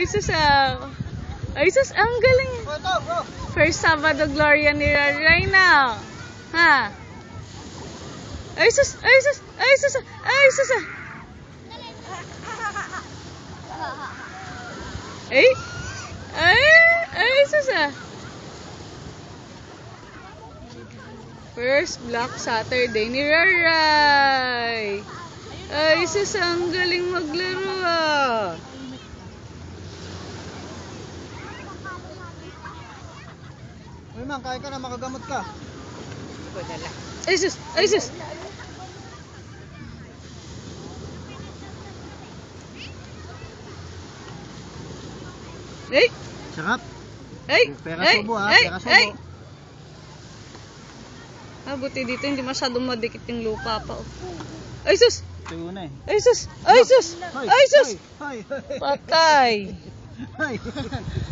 Ay, sus Ay, sus, ang galing. First Sabado Gloria ni Reyna. Ha? Ay, sus, ay, sus, ay, sus, ay, sus. Ay, ay, sus. First Black Saturday ni Raray. Ay, sus, ang galing maglaro ah. Uy, man, kaya ka na, makagamot ka. Ay, sus, ay, sus. Ay, Sarap. ay, Pera ay, subo ha, ay, pera ay. subo. Buti dito hindi masyadong madikit yung lupa pa. Oh. Ay, sus! Ito yung una eh. Ay, sus! Ay, sus! Ay, sus! Hay! Patay! Hay!